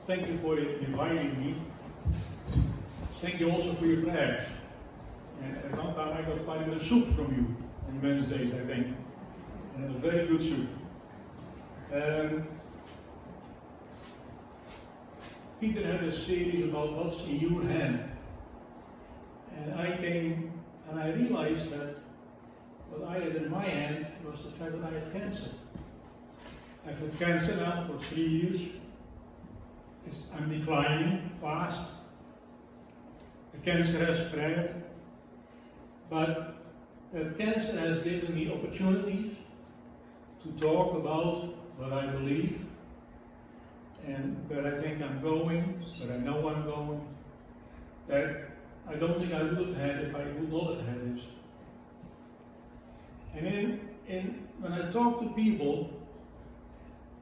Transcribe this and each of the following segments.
Thank you for inviting me. Thank you also for your prayers. And at one time I got quite a bit of soup from you on Wednesdays, I think. And it was very good soup. Peter had a series about what's in your hand. And I came and I realized that what I had in my hand was the fact that I have cancer. I've had cancer now for 3 years. I'm declining fast. The cancer has spread. But that cancer has given me opportunities to talk about what I believe and where I think I'm going, where I know I'm going, that I don't think I would have had if I would not have had this. And when I talk to people,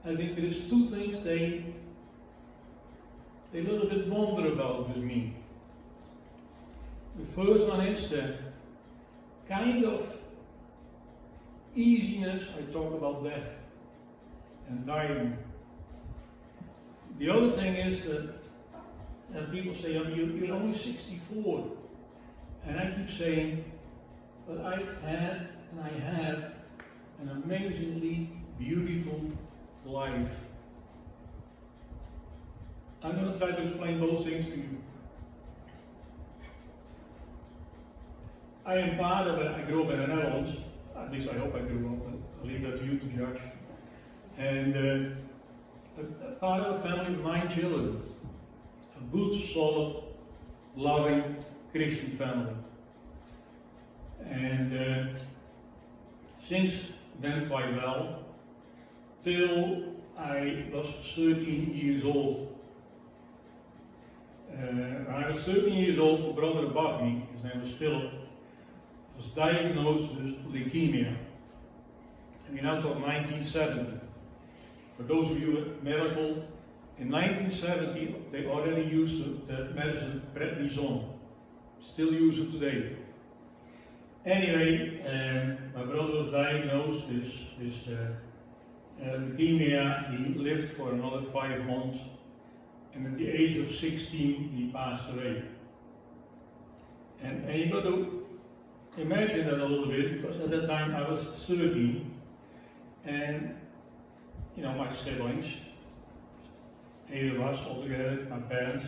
I think there is two things they a little bit wonder about with me. The first one is the kind of easiness I talk about death and dying. The other thing is that people say, oh, you're only 64. And I keep saying, but I've had and I have an amazingly beautiful life. I'm going to try to explain both things to you. I am part of I grew up in the Netherlands, at least I hope I grew up, but I'll leave that to you to judge. And part of a family of 9 children. A good, solid, loving Christian family. And things went quite well till I was 13 years old. When I was 13 years old, a brother above me, his name was Philip, was diagnosed with leukemia. And we now talk 1970. For those of you medical, in 1970 they already used the medicine prednisone. Still use it today. Anyway, my brother was diagnosed with leukemia. He lived for another 5 months. And at the age of 16, he passed away. And you got to imagine that a little bit, because at that time I was 13, and my siblings, 8 of us altogether, my parents,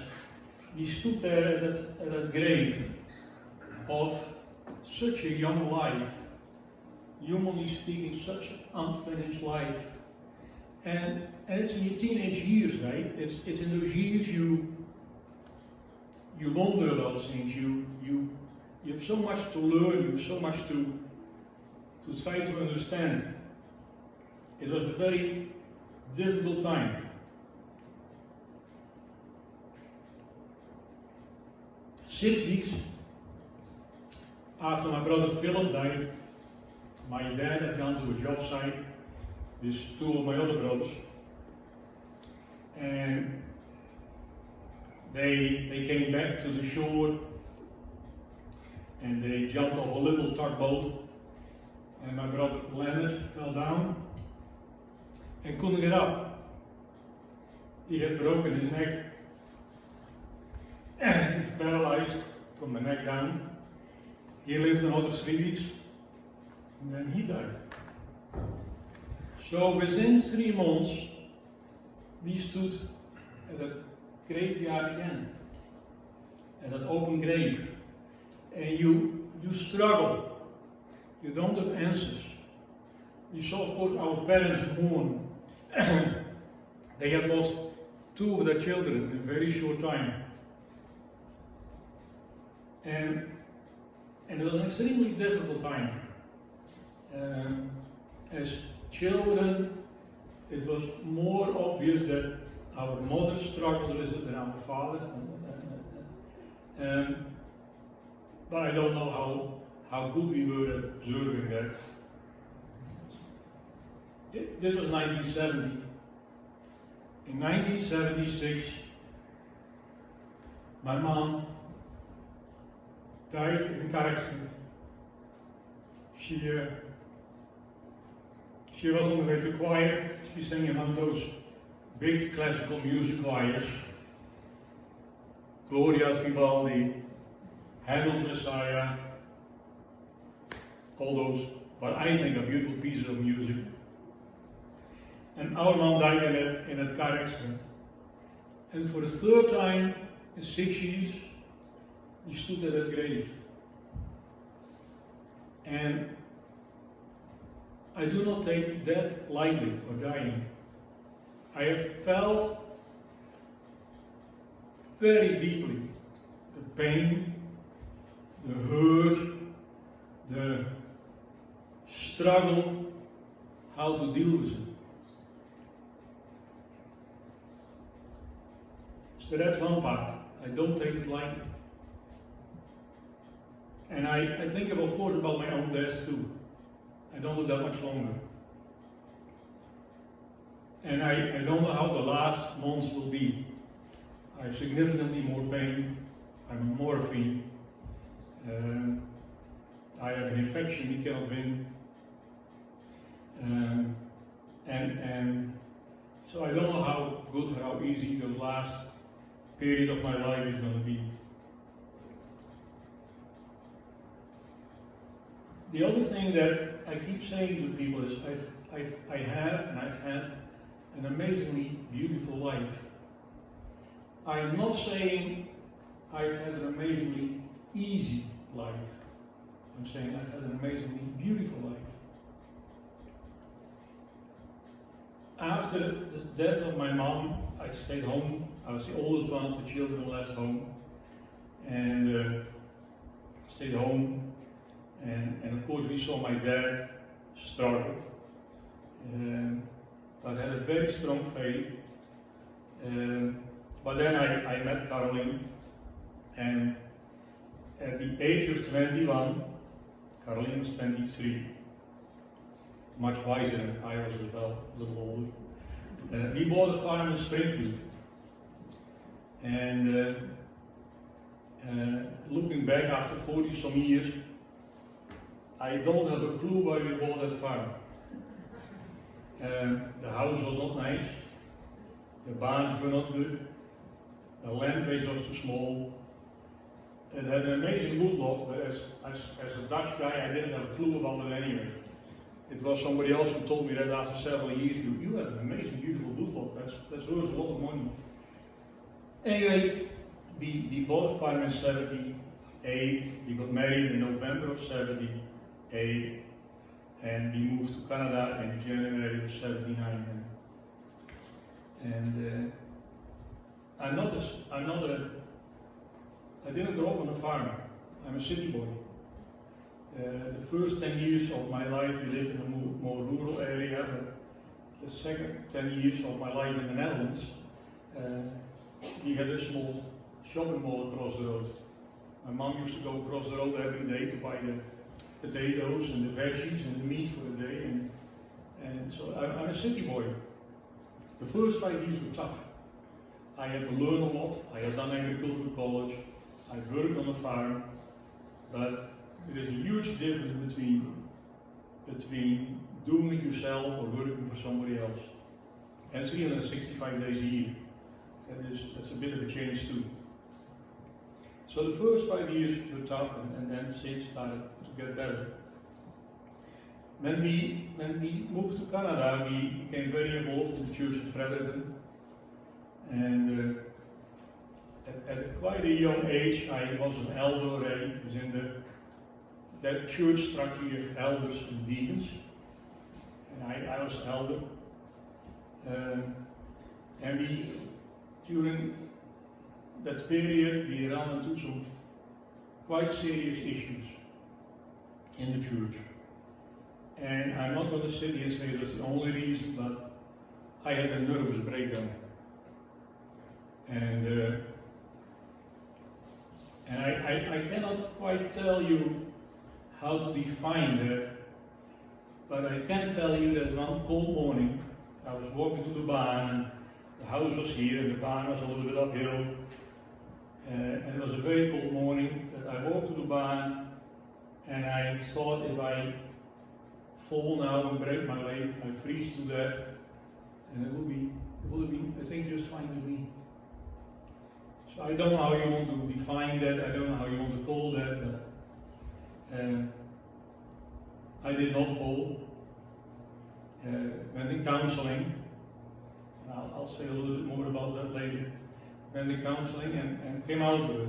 we stood there at that grave of such a young life, humanly speaking, such an unfinished life. And it's in your teenage years, right? It's in those years you wonder about things. You have so much to learn. You have so much to try to understand. It was a very difficult time. Six weeks after my brother Philip died, my dad had gone to a job site with 2 of my other brothers, and they came back to the shore and they jumped off a little tugboat, and my brother Leonard fell down and couldn't get up. He had broken his neck. He was paralyzed from the neck down. He lived another 3 weeks and then he died. So within 3 months, we stood at that graveyard again, at that open grave, and you struggle. You don't have answers. We saw, of course, our parents mourn. They had lost 2 of their children in a very short time, and it was an extremely difficult time. As children, it was more obvious that our mother struggled with it than our father. But I don't know how good we were at observing that. This was 1970. In 1976, my mom died in a car accident. She was on the way to choir. She sang in one of those big classical music choirs, Gloria Vivaldi, Handel's Messiah, all those, what I think are beautiful pieces of music. And our mom died in a car accident. And for the third time in 6 years, we stood at that grave. And I do not take death lightly or dying. I have felt very deeply the pain, the hurt, the struggle, how to deal with it. So that's one part. I don't take it lightly. And I think of course about my own death too. I don't do that much longer. And I don't know how the last months will be. I have significantly more pain. I'm on morphine. I have an infection we cannot win. And so I don't know how good or how easy the last period of my life is going to be. The other thing that I keep saying to people is I have and I've had an amazingly beautiful life. I'm not saying I've had an amazingly easy life. I'm saying I've had an amazingly beautiful life. After the death of my mom, I stayed home. I was the oldest one of the children left home. And stayed home. And of course we saw my dad struggle. But had a very strong faith. But then I met Caroline, and at the age of 21, Caroline was 23, much wiser than I was as well, a little older. We bought a farm in Springfield. And looking back after 40 some years, I don't have a clue why we bought that farm. The house was not nice, the barns were not good, the land base was too small. It had an amazing woodlot, but as a Dutch guy, I didn't have a clue about it anyway. It was somebody else who told me that after several years, you have an amazing, beautiful woodlot, that's worth a lot of money. Anyway, we bought a farm in 78, we got married in November of 78, and we moved to Canada in January of 79. And I didn't grow up on a farm. I'm a city boy. The first 10 years of my life we lived in a more rural area, but the second 10 years of my life in the Netherlands, we had a small shopping mall across the road. My mom used to go across the road every day to buy the potatoes and the veggies and the meat for the day, and so I'm a city boy. The first 5 years were tough. I had to learn a lot. I had done agricultural college. I worked on a farm, but there is a huge difference between doing it yourself or working for somebody else. And 365 days a year. That's a bit of a change too. So the first 5 years were tough, and then things started to get better. When we moved to Canada, we became very involved in the Church of Fredericton. And at quite a young age, I was an elder already. I was in that church structure of elders and deacons. And I was an elder. And during that period, we ran into some quite serious issues in the church. And I'm not going to sit here and say that's the only reason, but I had a nervous breakdown. And I cannot quite tell you how to define that, but I can tell you that one cold morning, I was walking to the barn, and the house was here, and the barn was a little bit uphill. And it was a very cold morning that I walked to the barn, and I thought if I fall now and break my leg, I freeze to death, and it will be it would have been, I think, just fine with me. So I don't know how you want to define that, I don't know how you want to call that, but I did not fall. Went in counseling, and I'll say a little bit more about that later. Went in counseling and came out of it.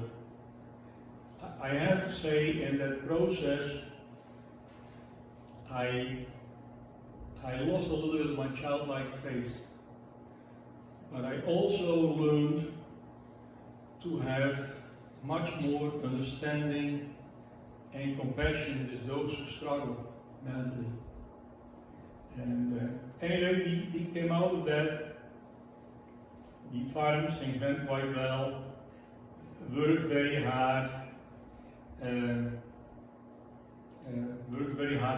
I have to say, in that process, I lost a little bit of my childlike faith, but I also learned to have much more understanding and compassion with those who struggle mentally. And anyway, we came out of that. We farmed, things went quite well, worked very hard,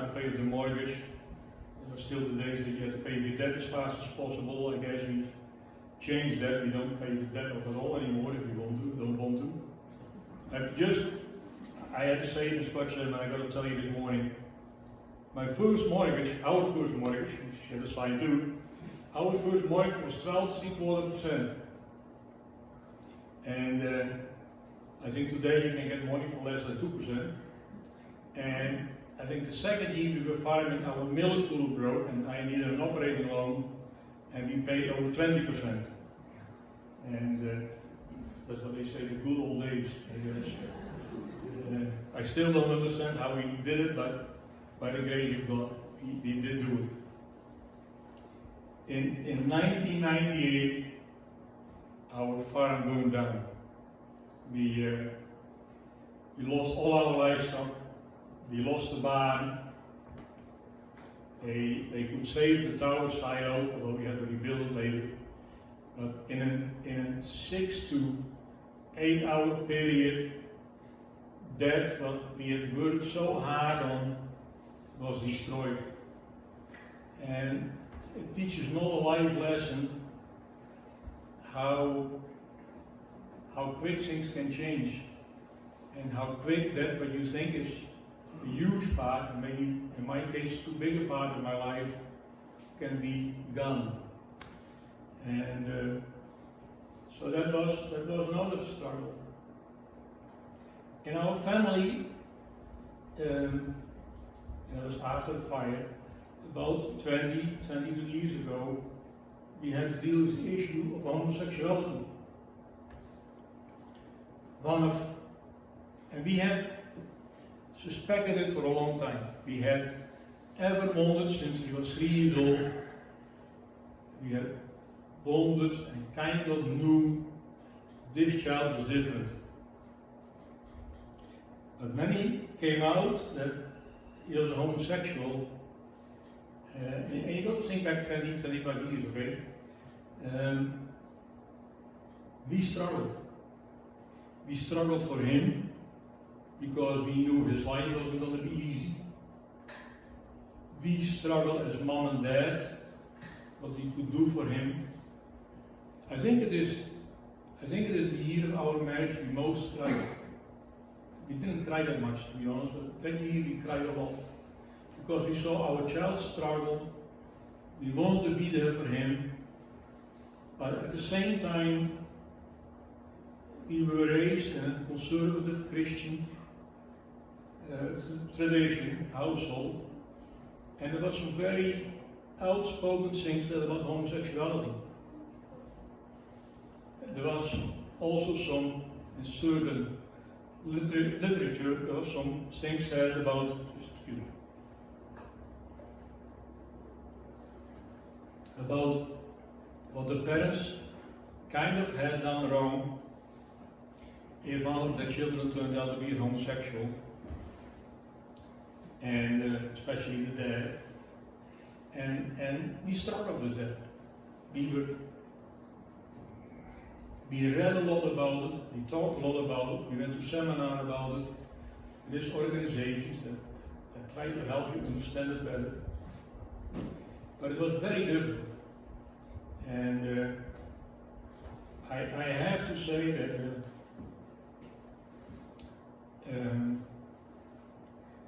to pay the mortgage. There were still the days that you had to pay your debt as fast as possible. I guess we've changed that. We don't pay the debt off at all anymore if we don't want to. I had to say it in Scotland, and I got to tell you this morning, our first mortgage, which she had to sign too, our first mortgage was 12.75%. And I think today you can get money for less than 2%. And I think the second year we were farming, our milk tool broke and I needed an operating loan, and we paid over 20%. And that's what they say, the good old days, I guess. I still don't understand how we did it, but by the grace of God, we did do it. In 1998, our farm burned down. We lost all our livestock. We lost the barn. They could save the tower silo, although we had to rebuild it later. But in a 6 to 8 hour period, that what we had worked so hard on was destroyed. And it teaches not a life lesson how quick things can change, and how quick that what you think is a huge part, and maybe in my case too big a part of my life, can be gone. And so that was another struggle. In our family, it was after the fire, about 22 years ago, we had to deal with the issue of homosexuality. And we had suspected it for a long time. We had ever wondered, since he was 3 years old, we had wondered and kind of knew this child was different. But when he came out that he was a homosexual, and you got to think back 20, 25 years, okay? We struggled. We struggled for him because we knew his life wasn't going to be easy. We struggled as mom and dad, what we could do for him. I think it is the year of our marriage we most cried. We didn't cry that much, to be honest, but that year we cried a lot. Because we saw our child struggle, we wanted to be there for him, but at the same time, we were raised in a conservative Christian tradition, household, and there were some very outspoken things there about homosexuality. There was also some, in certain literature, there was some things said about, about what the parents kind of had done wrong if one of the children turned out to be a homosexual, and especially the dad. And we struggled with that. We read a lot about it, we talked a lot about it, we went to seminar about it. There's organizations that try to help you understand it better. But it was very difficult. And I have to say that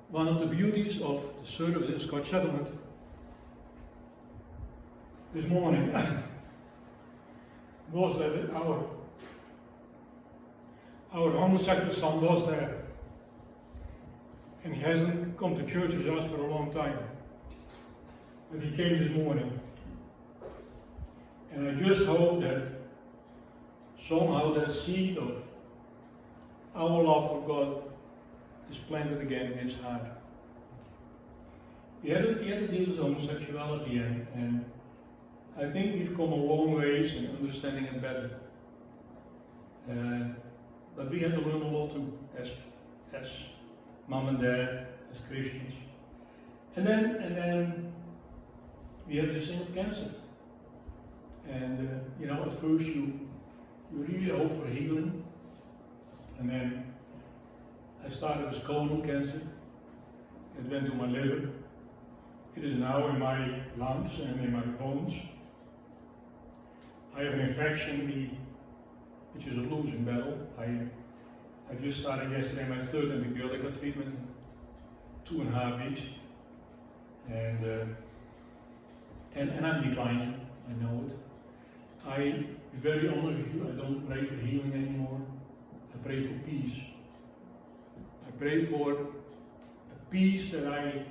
one of the beauties of the service in Scotch Settlement this morning was that our homosexual son was there. And he hasn't come to church with us for a long time. But he came this morning. And I just hope that somehow that seed of our love for God is planted again in his heart. He had to deal with homosexuality, and I think we've come a long ways in understanding it better. But we had to learn a lot too, as mom and dad, as Christians. And then we had this thing of cancer. And at first you really hope for healing. And then I started with colon cancer. It went to my liver. It is now in my lungs and in my bones. I have an infection, which is a losing battle. I just started yesterday my third antibiotic treatment in 2.5 weeks. And I'm declining, I know it. I be very honest with you, I don't pray for healing anymore. I pray for peace. I pray for a peace that I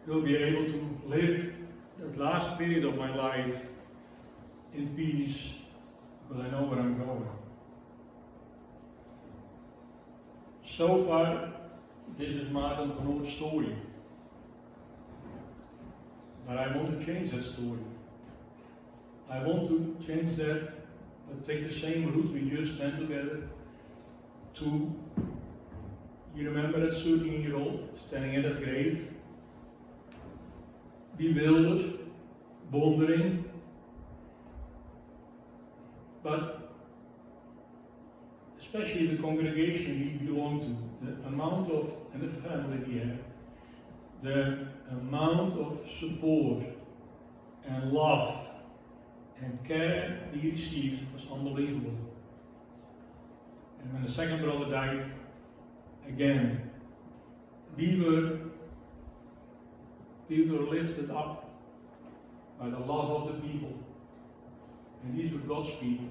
will be able to live that last period of my life in peace, because I know where I'm going. So far, this is Maarten van Oord's story. But I want to change that story. I want to change that, but take the same route we just went together to, you remember that 13-year-old standing at that grave, bewildered, wondering, but especially the congregation he belonged to, the amount of, and the family he had, the amount of support and love and care he received was unbelievable. And when the second brother died, again, we were lifted up by the love of the people. And these were God's people.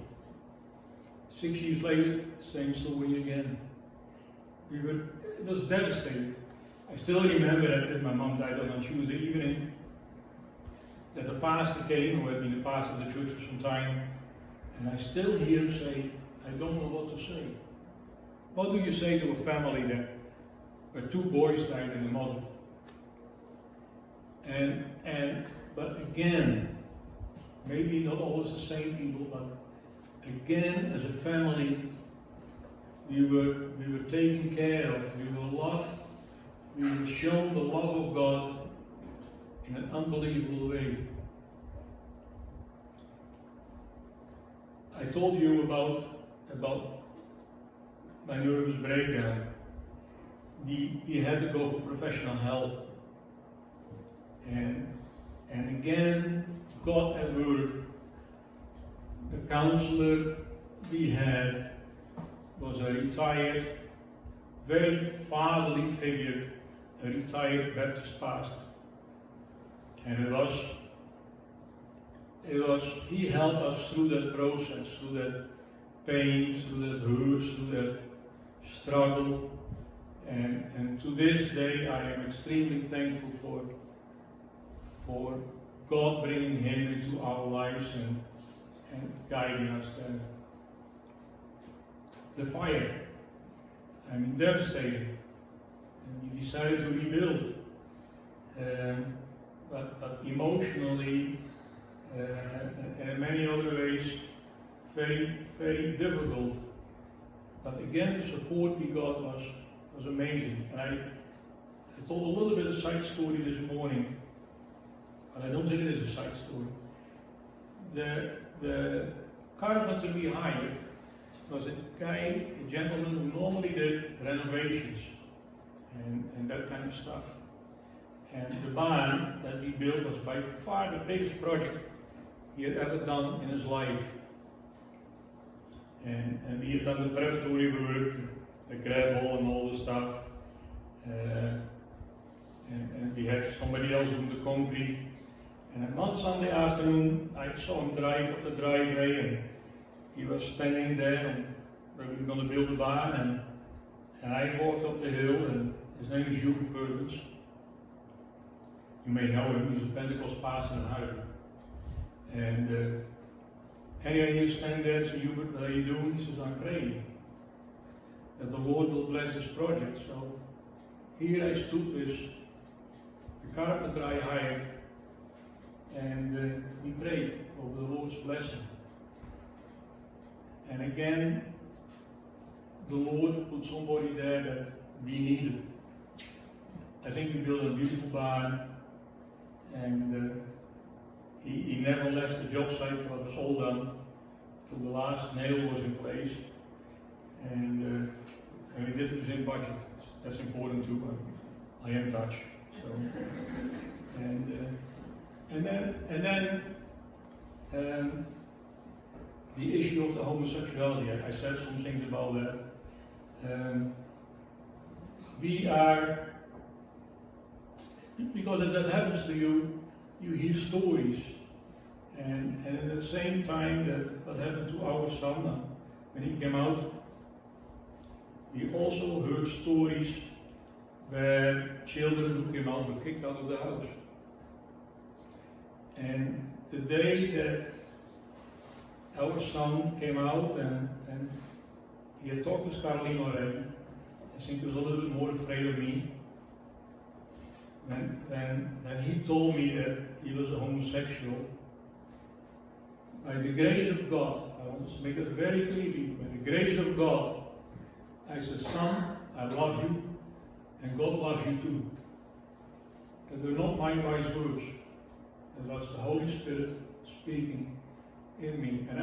6 years later, same story again. It was devastating. I still remember that my mom died on Tuesday evening, that the pastor came, who had been the pastor of the church for some time, and I still hear him say, I don't know what to say. What do you say to a family that where 2 boys died and a mother? But again, maybe not always the same people, but again, as a family, we were taken care of, we were loved, we were shown the love of God in an unbelievable way. I told you about my nervous breakdown. We had to go for professional help. And again, God at work. The counselor we had was a retired, very fatherly figure, a retired Baptist pastor. And he helped us through that process, through that pain, through that hurt, through that struggle. And to this day, I am extremely thankful for God bringing him into our lives and guiding us there. The fire, devastating. And we decided to rebuild. But emotionally, and in many other ways, very, very difficult. But again, the support we got was amazing. And I told a little bit of side story this morning, but I don't think it is a side story. The carpenter we hired was a gentleman who normally did renovations and that kind of stuff. And the barn that we built was by far the biggest project he had ever done in his life. And we had done the preparatory work, the gravel and all the stuff. And we had somebody else doing the concrete. And one Sunday afternoon, I saw him drive up the driveway, and he was standing there where we were going to build a barn, and I walked up the hill, and his name is Hubert Perkins. You may know him, he's a Pentecost pastor in Huizen. And anyway, he was standing there and said, Hubert, what are you doing? He says, I'm praying that the Lord will bless this project. So here I stood with the carpenter I hired, and we prayed over the Lord's blessing. And again, the Lord put somebody there that we needed. I think we built a beautiful barn, and he never left the job site till it was all done, till the last nail was in place, and we did it within budget. That's important too. I am Dutch, so and then the issue of the homosexuality. I said some things about that. We are, because if that happens to you, you hear stories, and at the same time that what happened to our son when he came out, we also heard stories where children who came out were kicked out of the house. And the day that our son came out and he had talked with Caroline already, I think he was a little bit more afraid of me. When he told me that he was a homosexual, by the grace of God, I want to make it very clear to you, by the grace of God, I said, son, I love you, and God loves you too. That were not my wise words. That was the Holy Spirit speaking in me. And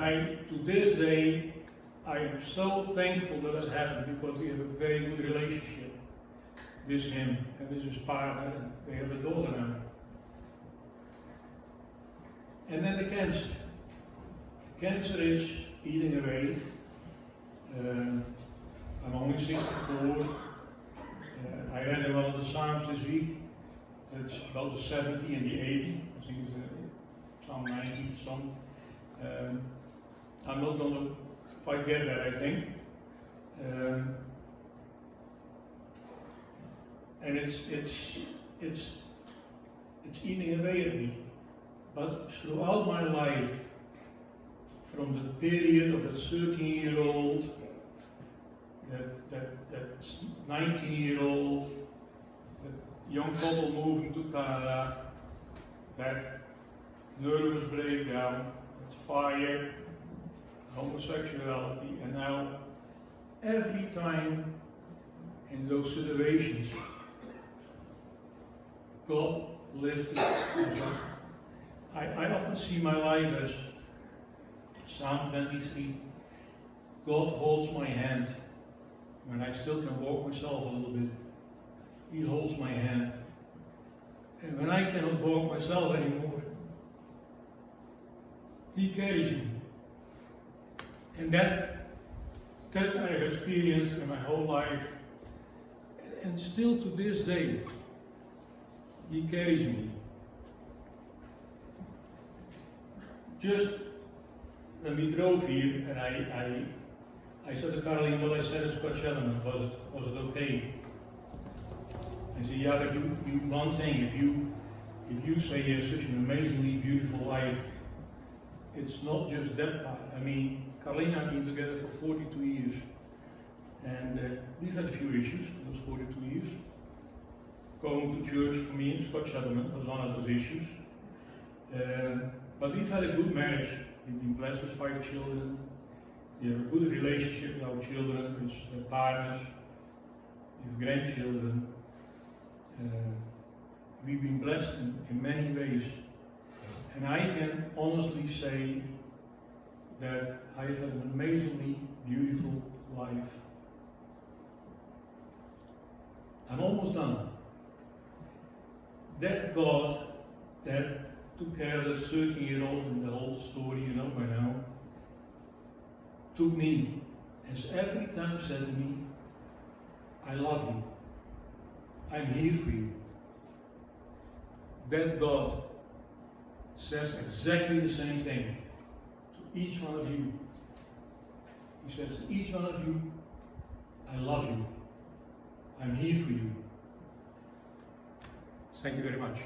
to this day, I am so thankful that it happened, because we have a very good relationship with him and with his partner, and they have a daughter now. And then the cancer. Cancer is eating away. I'm only 64. I read in one of the Psalms this week. It's about the 70 and the 80. I think it's Psalm 90, some. I'm not going to quite get that, I think. And it's eating away at me. But throughout my life, from the period of a 13-year-old, that 19-year-old, that young couple moving to Canada, that nervous breakdown, that fire, homosexuality, and now every time in those situations, God lifted us up. I often see my life as Psalm 23. God holds my hand when I still can walk myself a little bit. He holds my hand. And when I cannot walk myself anymore, He carries me. And that I have experienced in my whole life. And still to this day, He carries me. Just when we drove here, and I said to Caroline, what I said is Scott Shellerman, was it okay? I said, yeah, but you one thing, if you say you have such an amazingly beautiful life, it's not just that part. I mean, Caroline and I have been together for 42 years, and we've had a few issues in those 42 years. Going to church for me and Scott Shellerman was one of those issues. But we've had a good marriage. We've been blessed with 5 children. We have a good relationship with our children, with their partners, with grandchildren. We've been blessed in many ways. And I can honestly say that I've had an amazingly beautiful life. I'm almost done. That God that took care of the 13-year-old and the whole story, you know by now, took me, has every time said to me, I love you. I'm here for you. That God says exactly the same thing to each one of you. He says, to each one of you, I love you. I'm here for you. Thank you very much.